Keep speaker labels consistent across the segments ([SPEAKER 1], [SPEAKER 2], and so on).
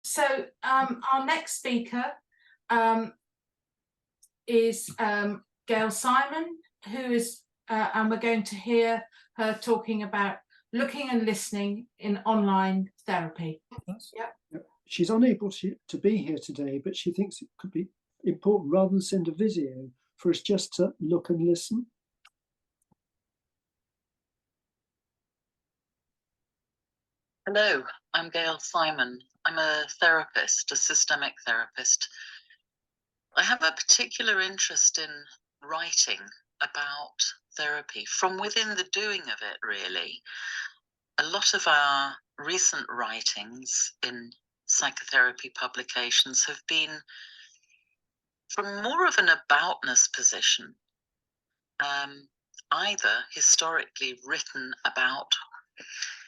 [SPEAKER 1] So our next speaker is Gail Simon, who is, and we're going to hear her talking about looking and listening in online therapy.
[SPEAKER 2] Yep. She's unable to be here today, but she thinks it could be important, rather than send a video, for us just to look and listen.
[SPEAKER 3] Hello, I'm Gail Simon. I'm a therapist, a systemic therapist. I have a particular interest in writing about therapy from within the doing of it, really. A lot of our recent writings in psychotherapy publications have been from more of an aboutness position, either historically written about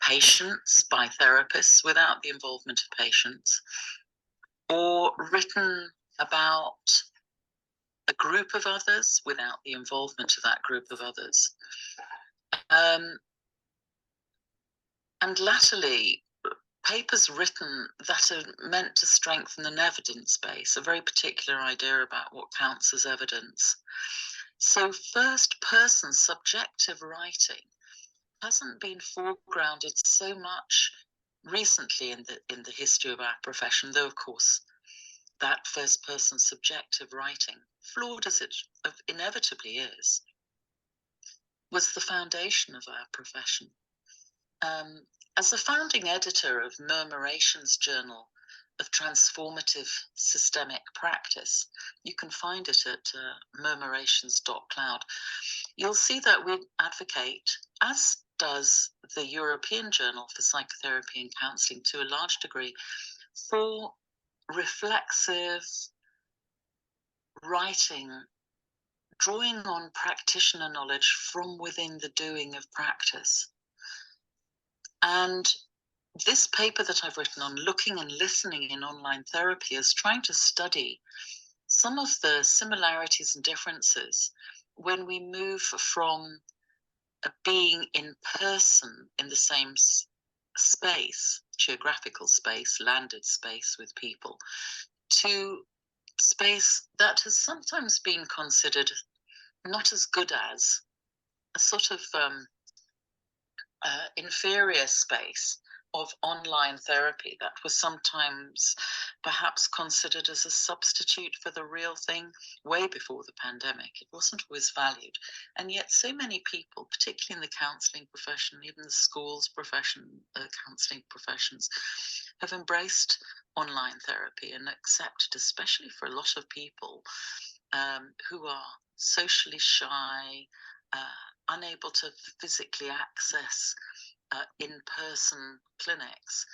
[SPEAKER 3] patients by therapists without the involvement of patients, or written about a group of others without the involvement of that group of others. And latterly, papers written that are meant to strengthen an evidence base, a very particular idea about what counts as evidence. So first person subjective writing hasn't been foregrounded so much recently in the history of our profession, though of course that first person subjective writing, flawed as it inevitably is, was the foundation of our profession. As a founding editor of Murmurations journal of Transformative Systemic Practice, you can find it at murmurations.cloud. You'll see that we advocate, as does the European Journal for Psychotherapy and Counselling to a large degree, for reflexive writing, drawing on practitioner knowledge from within the doing of practice. And this paper that I've written on looking and listening in online therapy is trying to study some of the similarities and differences when we move from being in person in the same space, geographical space, landed space with people, to space that has sometimes been considered not as good as a sort of inferior space of online therapy that was sometimes perhaps considered as a substitute for the real thing way before the pandemic. It wasn't always valued. And yet so many people, particularly in the counselling profession, even the schools profession, counselling professions, have embraced online therapy and accepted, especially for a lot of people who are socially shy, unable to physically access in-person clinics,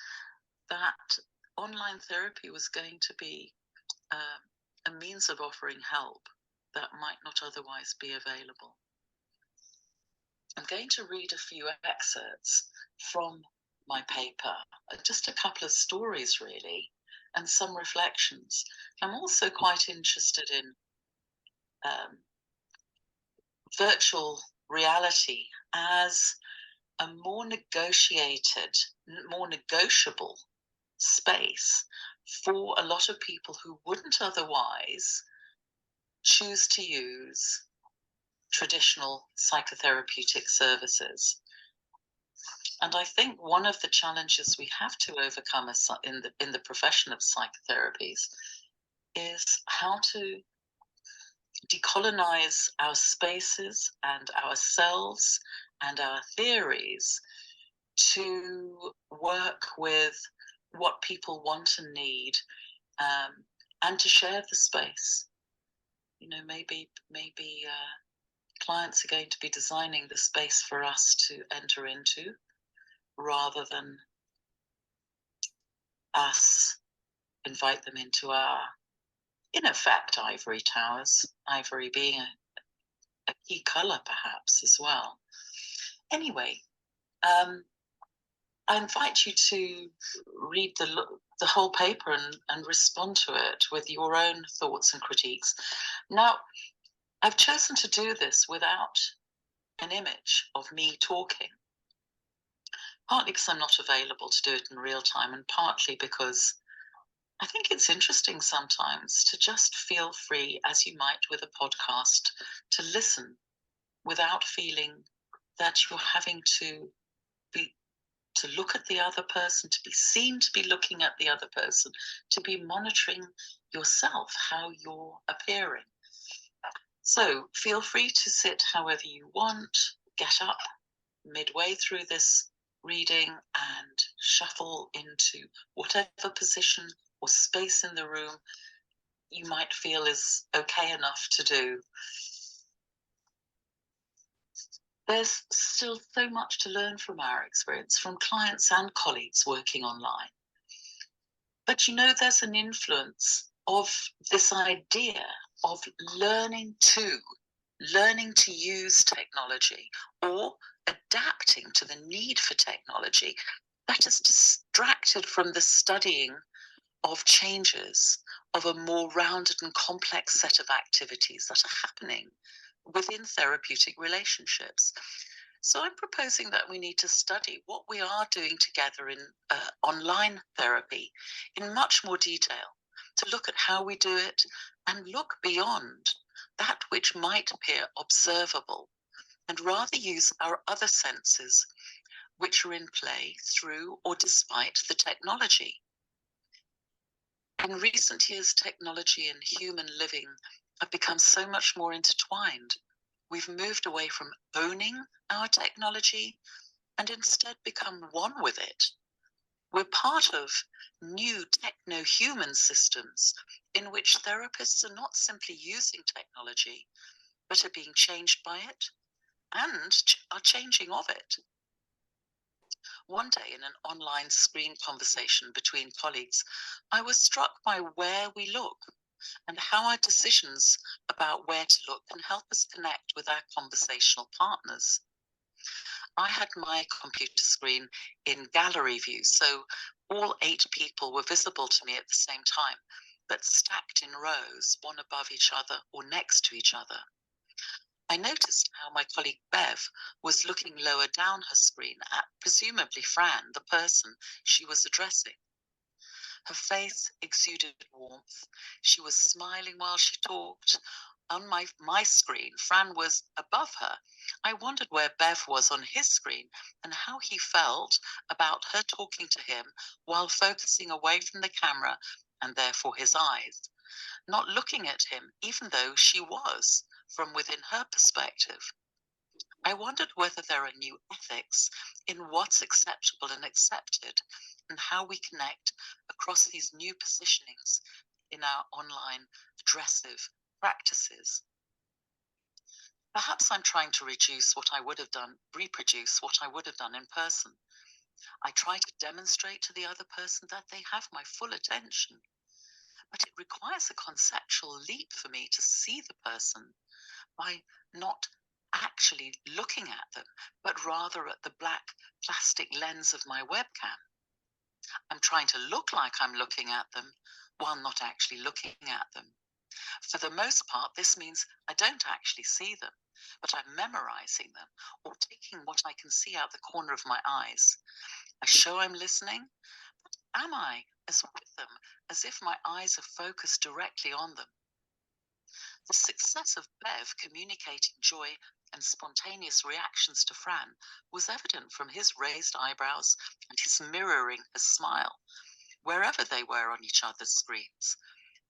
[SPEAKER 3] that online therapy was going to be a means of offering help that might not otherwise be available. I'm going to read a few excerpts from my paper, just a couple of stories really, and some reflections. I'm also quite interested in virtual reality as a more negotiated, more negotiable space for a lot of people who wouldn't otherwise choose to use traditional psychotherapeutic services. And I think one of the challenges we have to overcome in the profession of psychotherapies is how to decolonize our spaces and ourselves and our theories to work with what people want and need, and to share the space. You know, maybe clients are going to be designing the space for us to enter into, rather than us invite them into our, in effect, ivory towers, ivory being a key color perhaps as well. Anyway, I invite you to read the whole paper and respond to it with your own thoughts and critiques. Now, I've chosen to do this without an image of me talking, partly because I'm not available to do it in real time, and partly because I think it's interesting sometimes to just feel free, as you might with a podcast, to listen without feeling that you're having to look at the other person, to be seen to be looking at the other person, to be monitoring yourself, how you're appearing. So feel free to sit however you want, get up midway through this reading and shuffle into whatever position or space in the room you might feel is okay enough to do. There's still so much to learn from our experience, from clients and colleagues working online. But you know, there's an influence of this idea of learning to use technology or adapting to the need for technology that is distracted from the studying of changes of a more rounded and complex set of activities that are happening within therapeutic relationships. So I'm proposing that we need to study what we are doing together in online therapy in much more detail, to look at how we do it and look beyond that which might appear observable, and rather use our other senses which are in play through or despite the technology. In recent years, technology and human living have become so much more intertwined. We've moved away from owning our technology and instead become one with it. We're part of new techno-human systems in which therapists are not simply using technology, but are being changed by it and are changing of it. One day in an online screen conversation between colleagues, I was struck by where we look and how our decisions about where to look can help us connect with our conversational partners. I had my computer screen in gallery view, so all 8 people were visible to me at the same time, but stacked in rows, one above each other or next to each other. I noticed how my colleague Bev was looking lower down her screen at presumably Fran, the person she was addressing. Her face exuded warmth. She was smiling while she talked. On my screen, Fran was above her. I wondered where Bev was on his screen and how he felt about her talking to him while focusing away from the camera and therefore his eyes, not looking at him, even though she was, from within her perspective. I wondered whether there are new ethics in what's acceptable and accepted, and how we connect across these new positionings in our online addressive practices. Perhaps I'm trying to reproduce what I would have done in person. I try to demonstrate to the other person that they have my full attention, but it requires a conceptual leap for me to see the person by not actually looking at them, but rather at the black plastic lens of my webcam. I'm trying to look like I'm looking at them while not actually looking at them. For the most part, this means I don't actually see them, but I'm memorizing them or taking what I can see out the corner of my eyes. I show I'm listening, but am I as with them as if my eyes are focused directly on them? The success of Bev communicating joy and spontaneous reactions to Fran was evident from his raised eyebrows and his mirroring her smile, wherever they were on each other's screens.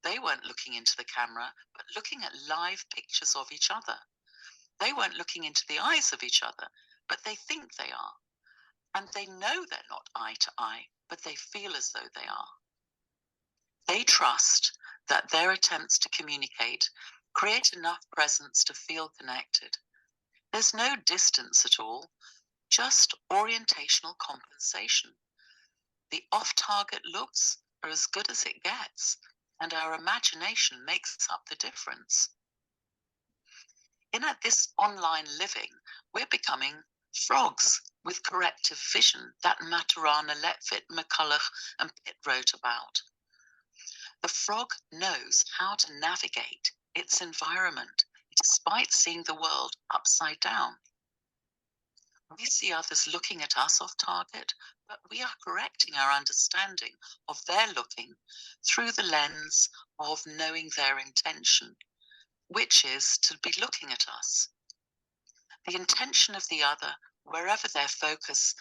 [SPEAKER 3] They weren't looking into the camera, but looking at live pictures of each other. They weren't looking into the eyes of each other, but they think they are. And they know they're not eye to eye, but they feel as though they are. They trust that their attempts to communicate create enough presence to feel connected. There's no distance at all, just orientational compensation. The off-target looks are as good as it gets, and our imagination makes up the difference. In this online living, we're becoming frogs with corrective vision that Maturana, Letfit, McCulloch and Pitt wrote about. The frog knows how to navigate its environment despite seeing the world upside down. We see others looking at us off target, but we are correcting our understanding of their looking through the lens of knowing their intention, which is to be looking at us. The intention of the other, wherever their focus,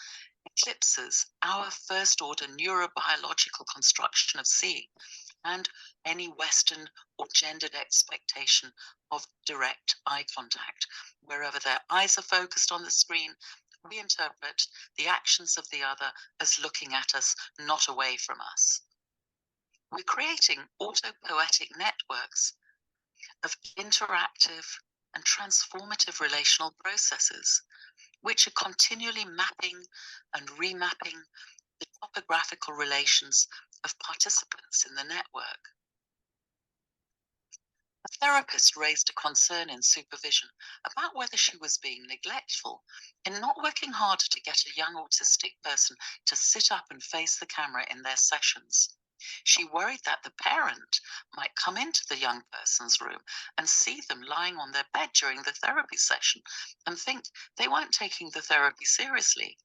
[SPEAKER 3] eclipses our first order neurobiological construction of seeing and any Western or gendered expectation of direct eye contact. Wherever their eyes are focused on the screen, we interpret the actions of the other as looking at us, not away from us. We're creating autopoetic networks of interactive and transformative relational processes, which are continually mapping and remapping the topographical relations of participants in the network. A therapist raised a concern in supervision about whether she was being neglectful in not working harder to get a young autistic person to sit up and face the camera in their sessions. She worried that the parent might come into the young person's room and see them lying on their bed during the therapy session and think they weren't taking the therapy seriously.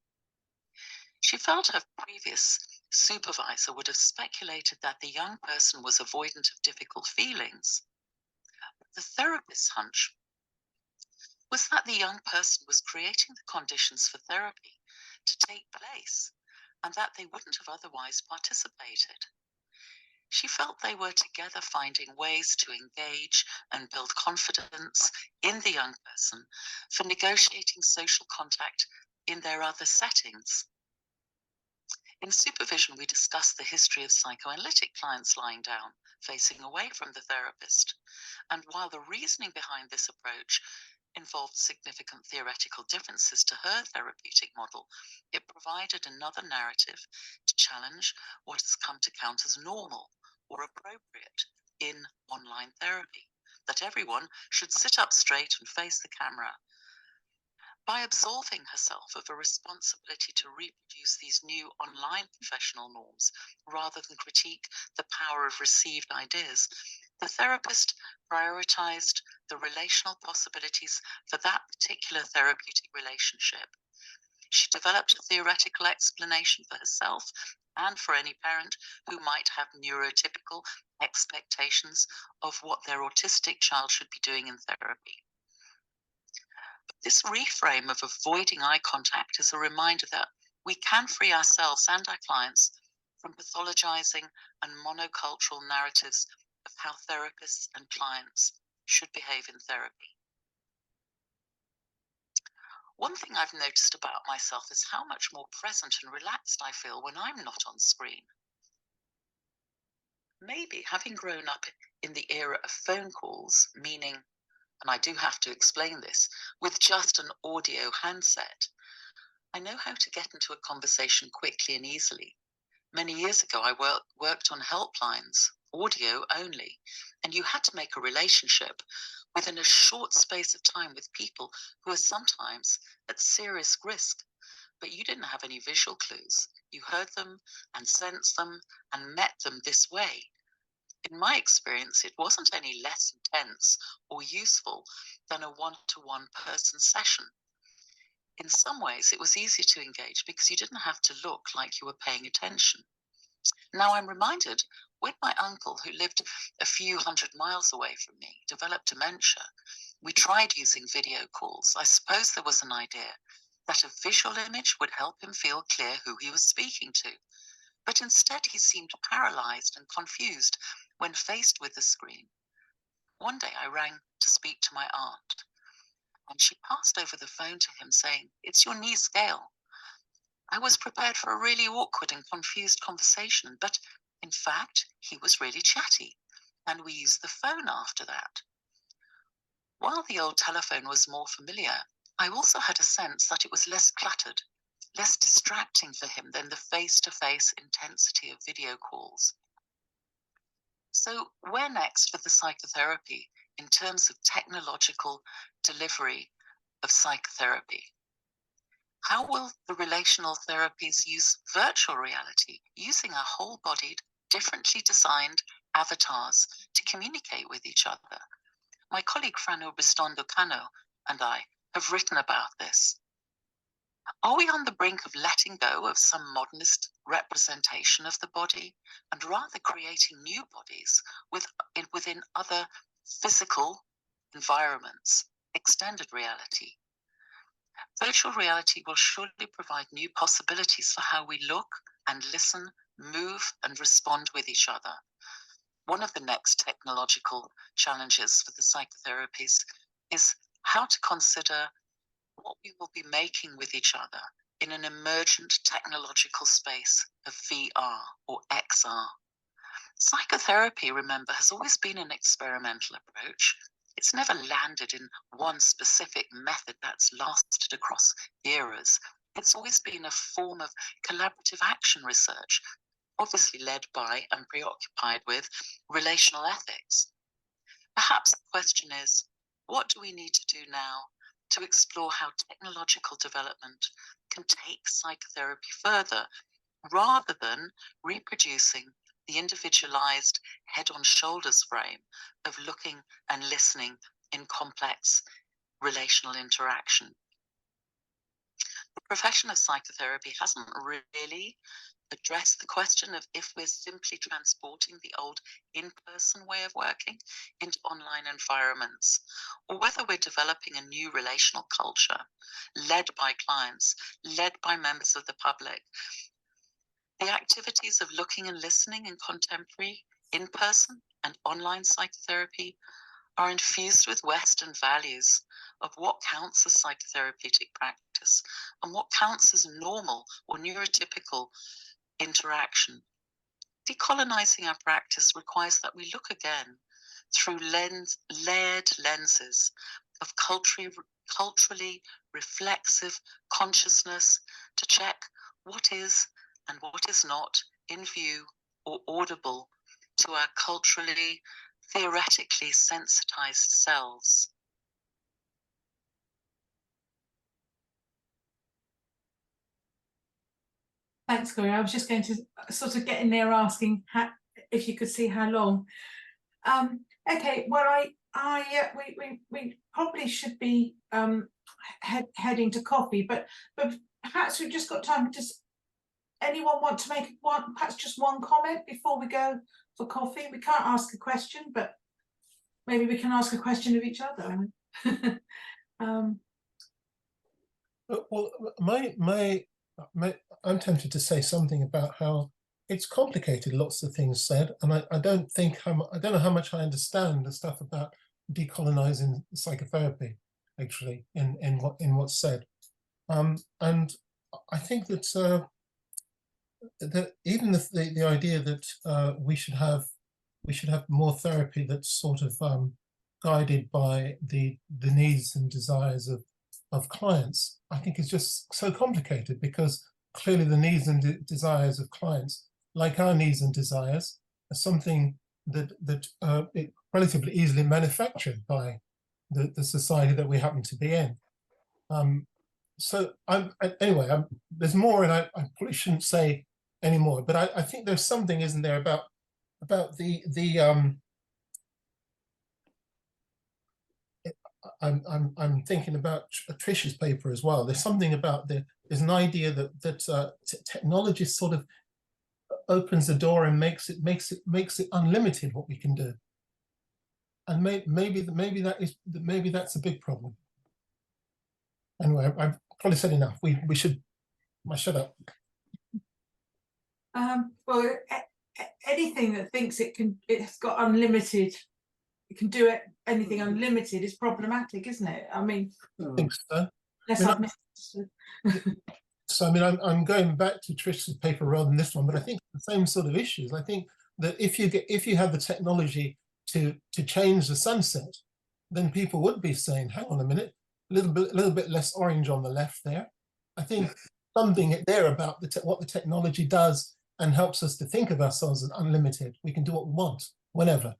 [SPEAKER 3] She felt her previous supervisor would have speculated that the young person was avoidant of difficult feelings. The therapist's hunch was that the young person was creating the conditions for therapy to take place and that they wouldn't have otherwise participated. She felt they were together finding ways to engage and build confidence in the young person for negotiating social contact in their other settings. In supervision, we discussed the history of psychoanalytic clients lying down, facing away from the therapist. And while the reasoning behind this approach involved significant theoretical differences to her therapeutic model, it provided another narrative to challenge what has come to count as normal or appropriate in online therapy, that everyone should sit up straight and face the camera. By absolving herself of a responsibility to reproduce these new online professional norms rather than critique the power of received ideas, the therapist prioritized the relational possibilities for that particular therapeutic relationship. She developed a theoretical explanation for herself and for any parent who might have neurotypical expectations of what their autistic child should be doing in therapy. This reframe of avoiding eye contact is a reminder that we can free ourselves and our clients from pathologizing and monocultural narratives of how therapists and clients should behave in therapy. One thing I've noticed about myself is how much more present and relaxed I feel when I'm not on screen. Maybe having grown up in the era of phone calls, meaning, and I do have to explain this, with just an audio handset, I know how to get into a conversation quickly and easily. Many years ago, I worked on helplines, audio only, and you had to make a relationship within a short space of time with people who are sometimes at serious risk, but you didn't have any visual clues. You heard them and sensed them and met them this way. In my experience, it wasn't any less intense or useful than a one-to-one person session. In some ways, it was easier to engage because you didn't have to look like you were paying attention. Now I'm reminded when my uncle, who lived a few hundred miles away from me, developed dementia, we tried using video calls. I suppose there was an idea that a visual image would help him feel clear who he was speaking to. But instead, he seemed paralyzed and confused when faced with the screen. One day I rang to speak to my aunt, and she passed over the phone to him saying, "It's your niece, Gail." I was prepared for a really awkward and confused conversation, but in fact, he was really chatty, and we used the phone after that. While the old telephone was more familiar, I also had a sense that it was less cluttered, less distracting for him than the face-to-face intensity of video calls. So where next for the psychotherapy in terms of technological delivery of psychotherapy? How will the relational therapies use virtual reality, using our whole-bodied, differently designed avatars to communicate with each other? My colleague Franno Bistondo Cano and I have written about this. Are we on the brink of letting go of some modernist representation of the body and rather creating new bodies within other physical environments, extended reality? Virtual reality will surely provide new possibilities for how we look and listen, move and respond with each other. One of the next technological challenges for the psychotherapies is how to consider what we will be making with each other in an emergent technological space of VR or XR. Psychotherapy, remember, has always been an experimental approach. It's never landed in one specific method that's lasted across eras. It's always been a form of collaborative action research, obviously led by and preoccupied with relational ethics. Perhaps the question is, what do we need to do now to explore how technological development can take psychotherapy further, rather than reproducing the individualized head on shoulders frame of looking and listening in complex relational interaction? The profession of psychotherapy hasn't really addressed the question of if we're simply transporting the old in-person way of working into online environments, or whether we're developing a new relational culture led by clients, led by members of the public. The activities of looking and listening in contemporary in-person and online psychotherapy are infused with Western values of what counts as psychotherapeutic practice and what counts as normal or neurotypical interaction. Decolonizing our practice requires that we look again through layered lenses of culturally reflexive consciousness to check what is and what is not in view or audible to our culturally, theoretically sensitized selves.
[SPEAKER 1] Thanks, Gloria. I was just going to sort of get in there asking if you could see how long. Okay, well, we probably should be heading to coffee, but perhaps we've just got time. Does anyone want to make perhaps just one comment before we go for coffee? We can't ask a question, but maybe we can ask a question of each other.
[SPEAKER 4] Well, I'm tempted to say something about how it's complicated, lots of things said, and I don't know how much I understand the stuff about decolonizing psychotherapy, actually, in what's said. And I think that that even the idea that we should have more therapy that's sort of guided by the needs and desires of clients, I think is just so complicated, because clearly the needs and desires of clients, like our needs and desires, are something that it relatively easily manufactured by the society that we happen to be in. So anyway, there's more, and I probably shouldn't say any more, but I think there's something, isn't there, about I'm thinking about Trish's paper as well. There's something about there's an idea that technology sort of opens the door and makes it unlimited what we can do, and maybe that's a big problem. Anyway, I've probably said enough. We should shut up.
[SPEAKER 1] Well, anything that thinks it's got unlimited, it can do anything unlimited is problematic, isn't it? I mean,
[SPEAKER 4] I think so. So I mean, I'm going back to Trish's paper rather than this one, but I think the same sort of issues. I think that if you have the technology to change the sunset, then people would be saying, hang on a minute, a little bit less orange on the left there. I think something there about what the technology does and helps us to think of ourselves as unlimited. We can do what we want, whenever.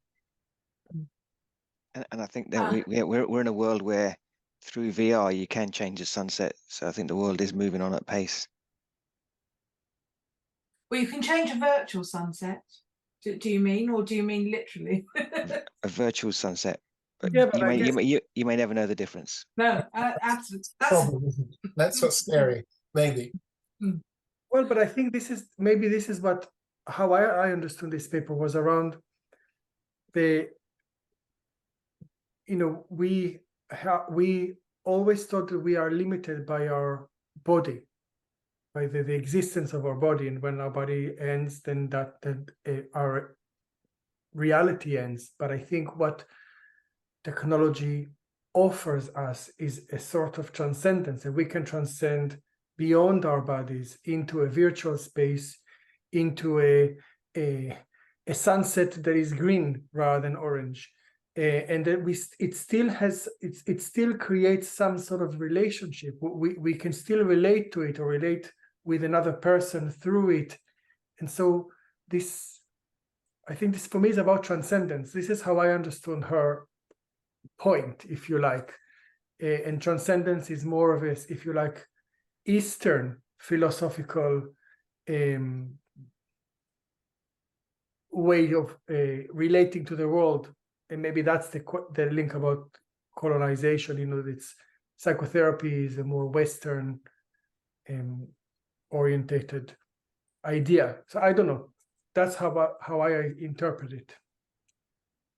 [SPEAKER 5] And I think that we're in a world where through VR you can change the sunset. So I think the world is moving on at pace.
[SPEAKER 1] Well, you can change a virtual sunset. Do you mean, or do you mean literally?
[SPEAKER 5] A virtual sunset. But
[SPEAKER 2] Yeah, but
[SPEAKER 5] you may never know the difference.
[SPEAKER 1] No, absolutely.
[SPEAKER 4] That's what's scary. maybe.
[SPEAKER 6] Well, but I think this is what how I understood this paper was around the, we always thought that we are limited by our body, by the existence of our body, and when our body ends, then our reality ends. But I think what technology offers us is a sort of transcendence, and we can transcend beyond our bodies into a virtual space, into a sunset that is green rather than orange, and that it still creates some sort of relationship. We can still relate to it or relate with another person through it, and so I think this for me is about transcendence. This is how I understood her point, if you like, and transcendence is more of a, if you like, Eastern philosophical way of relating to the world, and maybe that's the link about colonization. It's psychotherapy is a more Western orientated idea. So I don't know. That's how I interpret it.